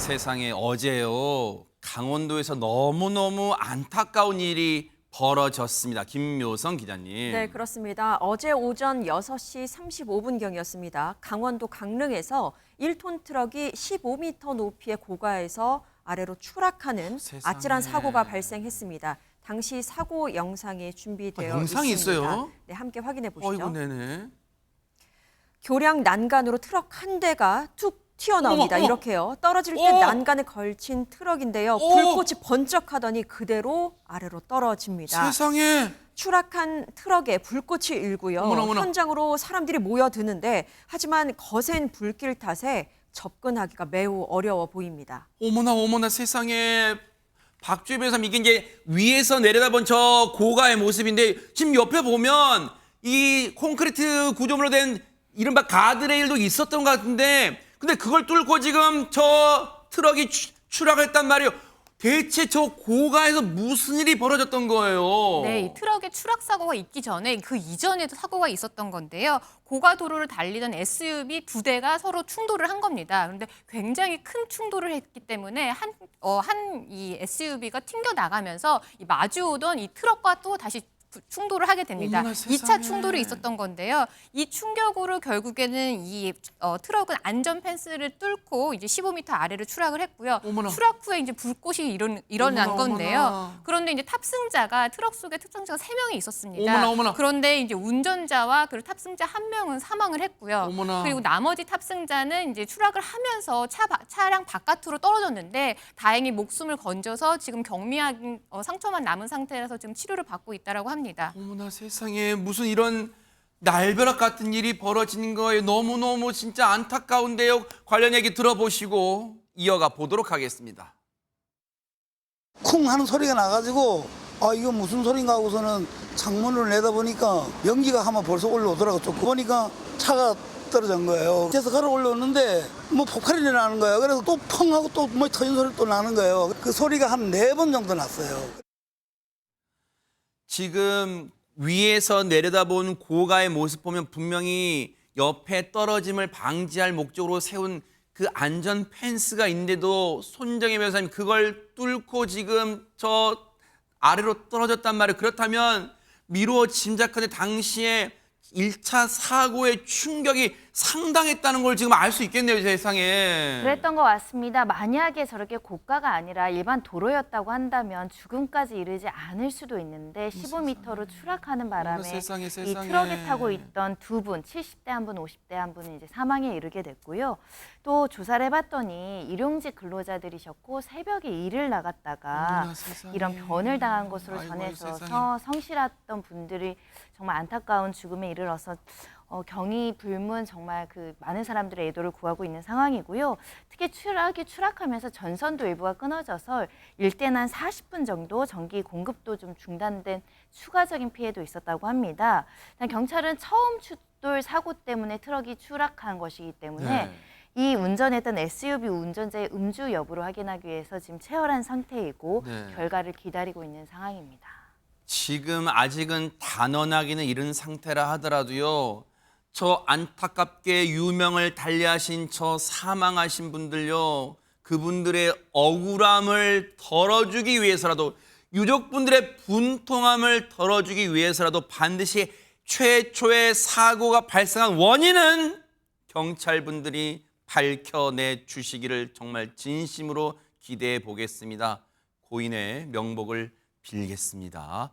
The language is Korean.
세상에 어제요. 강원도에서 너무너무 안타까운 일이 벌어졌습니다. 김묘성 기자님. 네, 그렇습니다. 어제 오전 6시 35분경이었습니다. 강원도 강릉에서 1톤 트럭이 15m 높이의 고가에서 아래로 추락하는 세상에. 아찔한 사고가 발생했습니다. 당시 사고 영상이 준비되어 영상이 있습니다. 있어요? 네, 함께 확인해 보시죠. 어이구, 네네. 교량 난간으로 트럭 한 대가 툭 튀어나옵니다. 어머. 이렇게요. 떨어질 때 난간에 걸친 트럭인데요. 불꽃이 번쩍하더니 그대로 아래로 떨어집니다. 세상에. 추락한 트럭에 불꽃이 일고요. 어머나. 현장으로 사람들이 모여드는데 하지만 거센 불길 탓에 접근하기가 매우 어려워 보입니다. 어머나 세상에. 박주희 변호사님, 이게 이제 위에서 내려다본 저 고가의 모습인데 지금 옆에 보면 이 콘크리트 구조물로 된 이른바 가드레일도 있었던 것 같은데 근데 그걸 뚫고 지금 저 트럭이 추락했단 말이에요. 대체 저 고가에서 무슨 일이 벌어졌던 거예요? 네, 이 트럭에 추락 사고가 있기 전에 그 이전에도 사고가 있었던 건데요. 고가 도로를 달리던 SUV 두 대가 서로 충돌을 한 겁니다. 그런데 굉장히 큰 충돌을 했기 때문에 한 이 SUV가 튕겨 나가면서 이 마주오던 이 트럭과 또 다시 충돌을 하게 됩니다. 어머나, 2차 충돌이 있었던 건데요. 이 충격으로 결국에는 이 트럭은 안전 펜스를 뚫고 이제 15m 아래로 추락을 했고요. 어머나. 추락 후에 이제 불꽃이 일어난 어머나, 건데요. 어머나. 그런데 이제 탑승자가 트럭 속에 탑승자가 3명이 있었습니다. 어머나. 그런데 이제 운전자와 그리고 탑승자 1명은 사망을 했고요. 어머나. 그리고 나머지 탑승자는 이제 추락을 하면서 차량 바깥으로 떨어졌는데 다행히 목숨을 건져서 지금 경미한 상처만 남은 상태라서 지금 치료를 받고 있다라고 합니다. 어머나 세상에 무슨 이런 날벼락 같은 일이 벌어진 거예요. 너무너무 진짜 안타까운데요. 관련 얘기 들어보시고 이어가 보도록 하겠습니다. 쿵 하는 소리가 나가지고 아 이거 무슨 소린가 하고서는 창문을 내다보니까 연기가 한번 벌써 올라오더라고. 좀 보니까 차가 떨어진 거예요. 그래서 걸어 올라오는데 뭐 폭발이 나는 거예요. 그래서 또 펑 하고 또 뭐 터진 소리 또 나는 거예요. 그 소리가 한 4번 정도 났어요. 지금 위에서 내려다본 고가의 모습 보면 분명히 옆에 떨어짐을 방지할 목적으로 세운 그 안전 펜스가 있는데도 손정혜 변호사님 그걸 뚫고 지금 저 아래로 떨어졌단 말이에요. 그렇다면 미루어 짐작하는 당시에 1차 사고의 충격이 상당했다는 걸 지금 알 수 있겠네요, 세상에. 그랬던 것 같습니다. 만약에 저렇게 고가가 아니라 일반 도로였다고 한다면 죽음까지 이르지 않을 수도 있는데 15m로 추락하는 바람에 세상에. 이 트럭에 타고 있던 두 분, 70대 한 분, 50대 한 분은 이제 사망에 이르게 됐고요. 또 조사를 해봤더니 일용직 근로자들이셨고 새벽에 일을 나갔다가 이런 변을 당한 것으로 아이고, 전해져서 세상에. 성실했던 분들이 정말 안타까운 죽음에 이르러서 경의 불문 정말 그 많은 사람들의 애도를 구하고 있는 상황이고요. 특히 추락하면서 전선도 일부가 끊어져서 일대는 한 40분 정도 전기 공급도 좀 중단된 추가적인 피해도 있었다고 합니다. 경찰은 처음 추돌 사고 때문에 트럭이 추락한 것이기 때문에 이 운전했던 SUV 운전자의 음주 여부를 확인하기 위해서 지금 체열한 상태이고 결과를 기다리고 있는 상황입니다. 지금 아직은 단언하기는 이른 상태라 하더라도요. 저 안타깝게 유명을 달리하신 저 사망하신 분들요. 그분들의 억울함을 덜어주기 위해서라도 유족분들의 분통함을 덜어주기 위해서라도 반드시 최초의 사고가 발생한 원인은 경찰분들이 밝혀내 주시기를 정말 진심으로 기대해 보겠습니다. 고인의 명복을 빌겠습니다.